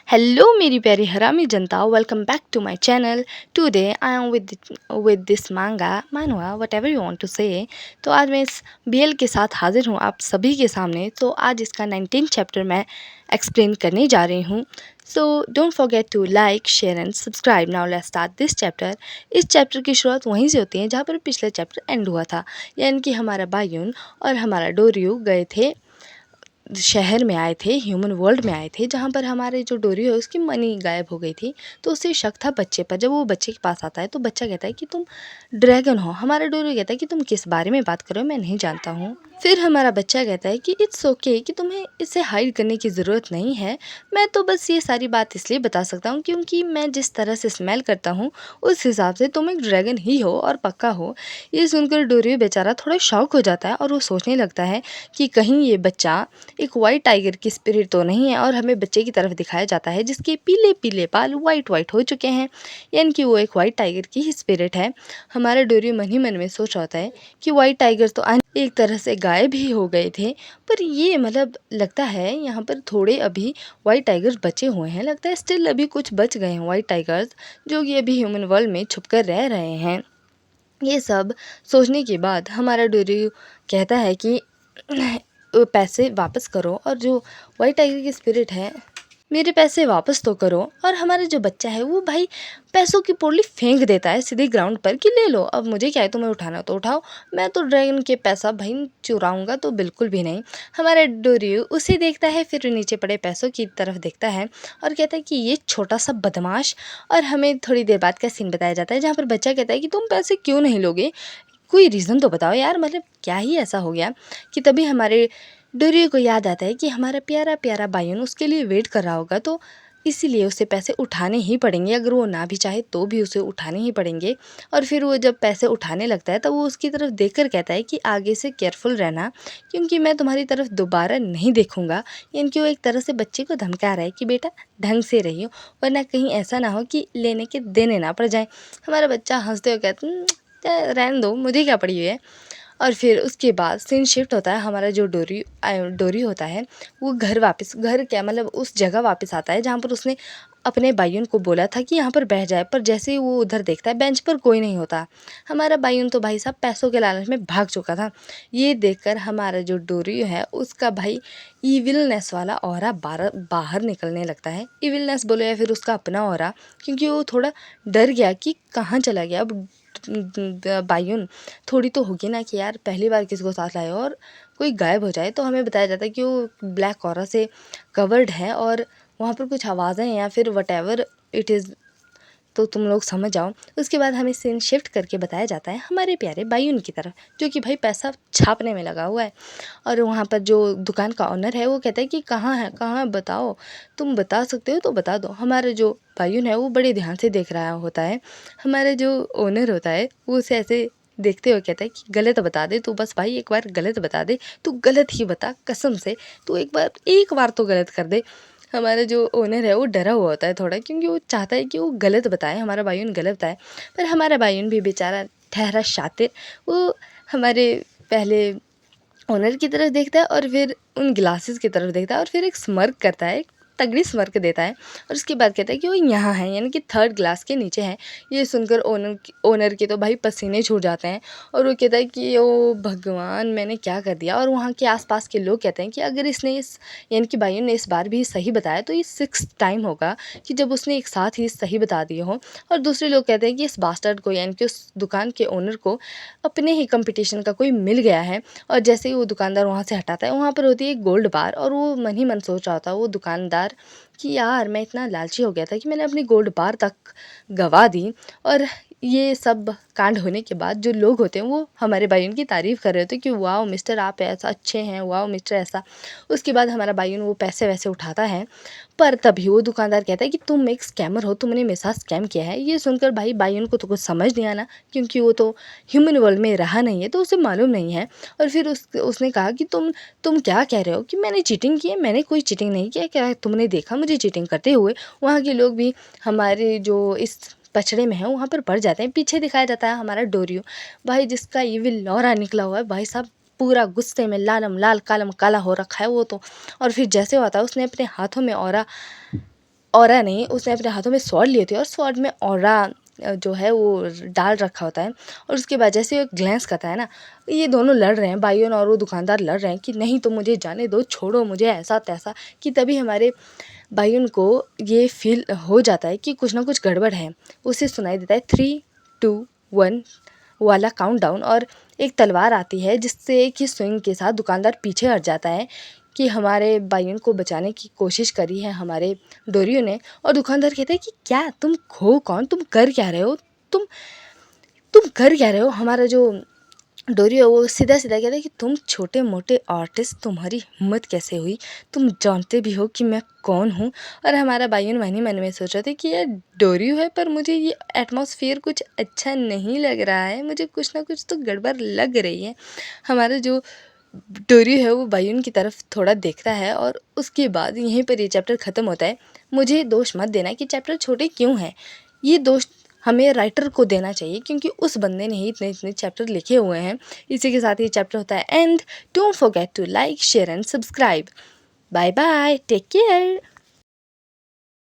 Hello मेरी प्यारी हरामी जनता, welcome back to my channel. Today I am with this मांगा मानवा whatever you want to say. तो आज मैं इस बीएल के साथ हाजिर हूँ आप सभी के सामने। तो आज इसका 19 चैप्टर मैं एक्सप्लेन करने जा रही हूँ। So don't forget to like share and subscribe. Now let's start this chapter. इस चैप्टर की शुरुआत वहीं से होती है जहाँ पर पिछले चैप्टर एंड हुआ था, यानी कि हमारा बायुन और हमारा डोरियो गए थे, शहर में आए थे, ह्यूमन वर्ल्ड में आए थे, जहाँ पर हमारे जो डोरी है उसकी मनी गायब हो गई थी। तो उसे शक था बच्चे पर। जब वो बच्चे के पास आता है तो बच्चा कहता है कि तुम ड्रैगन हो। हमारा डोरी कहता है कि तुम किस बारे में बात कर रहे हो, मैं नहीं जानता हूँ। फिर हमारा बच्चा कहता है कि इट्स ओके, कि तुम्हें इसे हाइड करने की ज़रूरत नहीं है। मैं तो बस ये सारी बात इसलिए बता सकता हूँ क्योंकि मैं जिस तरह से स्मेल करता हूँ उस हिसाब से तुम एक ड्रैगन ही हो और पक्का हो। ये सुनकर डोरी बेचारा थोड़ा शॉक हो जाता है और वो सोचने लगता है कि कहीं ये बच्चा एक वाइट टाइगर की स्पिरिट तो नहीं है। और हमें बच्चे की तरफ दिखाया जाता है जिसके पीले पीले बाल वाइट वाइट हो चुके हैं, यानी कि वो एक वाइट टाइगर की ही स्पिरिट है। हमारा डोरी मन ही मन में सोच रहा होता है कि वाइट टाइगर तो एक तरह से गायब ही हो गए थे, पर ये मतलब लगता है यहाँ पर थोड़े अभी वाइट टाइगर्स बचे हुए हैं। लगता है स्टिल अभी कुछ बच गए हैं वाइट टाइगर्स, जो कि अभी ह्यूमन वर्ल्ड में छुप कर रह रहे हैं। ये सब सोचने के बाद हमारा डोरी कहता है कि पैसे वापस करो, और जो वाइट टाइगर की स्पिरिट है मेरे पैसे वापस तो करो। और हमारा जो बच्चा है वो भाई पैसों की पोटली फेंक देता है सीधे ग्राउंड पर कि ले लो, अब मुझे क्या है, तुम्हें उठाना तो उठाओ, मैं तो ड्रैगन के पैसा भाई चुराऊंगा तो बिल्कुल भी नहीं। हमारा डोरी उसे देखता है, फिर नीचे पड़े पैसों की तरफ देखता है और कहता है कि ये छोटा सा बदमाश। और हमें थोड़ी देर बाद का सीन बताया जाता है जहाँ पर बच्चा कहता है कि तुम पैसे क्यों नहीं लोगे, कोई रीज़न तो बताओ यार, मतलब क्या ही ऐसा हो गया। कि तभी हमारे डोरियो को याद आता है कि हमारा प्यारा प्यारा बायुन उसके लिए वेट कर रहा होगा, तो इसीलिए उसे पैसे उठाने ही पड़ेंगे। अगर वो ना भी चाहे तो भी उसे उठाने ही पड़ेंगे। और फिर वो जब पैसे उठाने लगता है तो वो उसकी तरफ देखकर कहता है कि आगे से केयरफुल रहना, क्योंकि मैं तुम्हारी तरफ दोबारा नहीं देखूंगा। यानी कि वो एक तरह से बच्चे को धमका रहा है कि बेटा ढंग से रहियो, वरना कहीं ऐसा ना हो कि लेने के देने ना पड़ जाए। हमारा बच्चा हंसते हुए कहता है रहने दो, मुझे क्या पड़ी हुई है। और फिर उसके बाद सीन शिफ्ट होता है। हमारा जो डोरी होता है वो घर क्या मतलब उस जगह वापस आता है जहाँ पर उसने अपने बायुन को बोला था कि यहाँ पर बैठ जाए। पर जैसे ही वो उधर देखता है बेंच पर कोई नहीं होता। हमारा बायुन तो भाई साहब पैसों के लालच में भाग चुका था। ये देखकर हमारा जो डोरी है उसका भाई इविलनेस वाला ऑरा बाहर निकलने लगता है। इविलनेस बोलो या फिर उसका अपना ऑरा, क्योंकि वो थोड़ा डर गया कि कहाँ चला गया। अब बायुन थोड़ी तो होगी ना कि यार पहली बार किसी को साथ लाए और कोई गायब हो जाए। तो हमें बताया जाता है कि वो ब्लैक ऑरा से कवर्ड है और वहाँ पर कुछ आवाज़ें हैं या फिर वट एवर इट इज़, तो तुम लोग समझ जाओ। उसके बाद हमें सीन शिफ्ट करके बताया जाता है हमारे प्यारे बायुन की तरफ, जो कि भाई पैसा छापने में लगा हुआ है। और वहाँ पर जो दुकान का ऑनर है वो कहता है कि कहाँ है बताओ, तुम बता सकते हो तो बता दो। हमारा जो बायुन है वो बड़े ध्यान से देख रहा होता है। हमारा जो ओनर होता है वो उसे ऐसे देखते हुए कहता है कि गलत बता दे तू, बस भाई एक बार गलत बता दे, तू गलत ही बता कसम से, तू एक बार तो गलत कर दे। हमारा जो ओनर है वो डरा हुआ होता है थोड़ा, क्योंकि वो चाहता है कि वो गलत बताए, हमारा बायुन गलत बताए। पर हमारा बायुन भी बेचारा ठहरा शातिर, वो हमारे पहले ओनर की तरफ देखता है और फिर उन ग्लासेस की तरफ देखता है और फिर एक स्मर्क करता है, एक तगड़ी स्मर्क देता है। और उसके बाद कहता है कि वो यहाँ है, यानी कि थर्ड ग्लास के नीचे है। ये सुनकर ओनर के तो भाई पसीने छूट जाते हैं और वो कहता है कि ओ भगवान मैंने क्या कर दिया। और वहाँ के आसपास के लोग कहते हैं कि अगर इसने इस यानी कि बायुन ने इस बार भी सही बताया तो ये 6th टाइम होगा कि जब उसने एक साथ ही सही बता दिए हो। और दूसरे लोग कहते हैं कि इस बास्टर्ड को यानी कि उस दुकान के ओनर को अपने ही कंपटीशन का कोई मिल गया है। और जैसे ही वो दुकानदार वहाँ से हटाता है वहाँ पर होती है एक गोल्ड बार, और वो मन ही मन सोच रहा होता है वो दुकानदार कि यार मैं इतना लालची हो गया था कि मैंने अपनी गोल्ड बार तक गवा दी। और ये सब कांड होने के बाद जो लोग होते हैं वो हमारे बायुन की तारीफ़ कर रहे होते हैं कि वाह मिस्टर आप ऐसा अच्छे हैं, वाह मिस्टर ऐसा। उसके बाद हमारा बायुन वो पैसे वैसे उठाता है, पर तभी वो दुकानदार कहता है कि तुम एक स्कैमर हो, तुमने मेरे साथ स्कैम किया है। ये सुनकर भाई बायुन को तो कुछ समझ नहीं आना, क्योंकि वो तो ह्यूमन वर्ल्ड में रहा नहीं है तो उसे मालूम नहीं है। और फिर उसने कहा कि तुम क्या कह रहे हो कि मैंने चीटिंग की है? मैंने कोई चीटिंग नहीं किया। क्या तुमने देखा मुझे चीटिंग करते हुए? वहाँ के लोग भी हमारे जो इस पचड़े में है वहाँ पर पड़ जाते हैं। पीछे दिखाया जाता है हमारा डोरियो भाई, जिसका इविल लौरा निकला हुआ है भाई साहब, पूरा गुस्से में लालम लाल कालम काला हो रखा है वो तो। और फिर जैसे होता है उसने अपने हाथों में औरा ऑरा ने उसने अपने हाथों में स्वॉर्ड लिए होते हैं और स्वॉर्ड में ऑरा जो है वो डाल रखा होता है और उसके बाद जैसे वो ग्लैंस करता है ना, ये दोनों लड़ रहे हैं, बाइयन और वो दुकानदार लड़ रहे हैं कि नहीं तो मुझे जाने दो, छोड़ो मुझे, ऐसा तैसा, कि तभी हमारे बाइयन को ये फील हो जाता है कि कुछ ना कुछ गड़बड़ है। उसे सुनाई देता है 3, 2, 1 वाला काउंटडाउन और एक तलवार आती है जिससे कि स्विंग के साथ दुकानदार पीछे हट जाता है कि हमारे बाइयन को बचाने की कोशिश करी है हमारे डोरियो ने। और दुकानदार कहता है कि क्या तुम हो कौन, तुम कर क्या रहे हो, तुम तुम कर क्या रहे हो। हमारा जो डोरियो वो सीधा सीधा कहता है कि तुम छोटे मोटे आर्टिस्ट, तुम्हारी हिम्मत कैसे हुई, तुम जानते भी हो कि मैं कौन हूँ। और हमारा बाइयन मन ही मन में सोच रहा था कि यार डोरियो है पर मुझे ये एटमॉस्फेयर कुछ अच्छा नहीं लग रहा है, मुझे कुछ ना कुछ तो गड़बड़ लग रही है। हमारा जो डोरियो है वो बाइयन की तरफ थोड़ा देखता है और उसके बाद यहीं पर ये चैप्टर ख़त्म होता है। मुझे दोष मत देना कि चैप्टर छोटे क्यों हैं, ये दोष हमें राइटर को देना चाहिए क्योंकि उस बंदे ने ही इतने इतने चैप्टर लिखे हुए हैं। इसी के साथ ये चैप्टर होता है end. Don't forget to like share and subscribe. Bye bye, take care.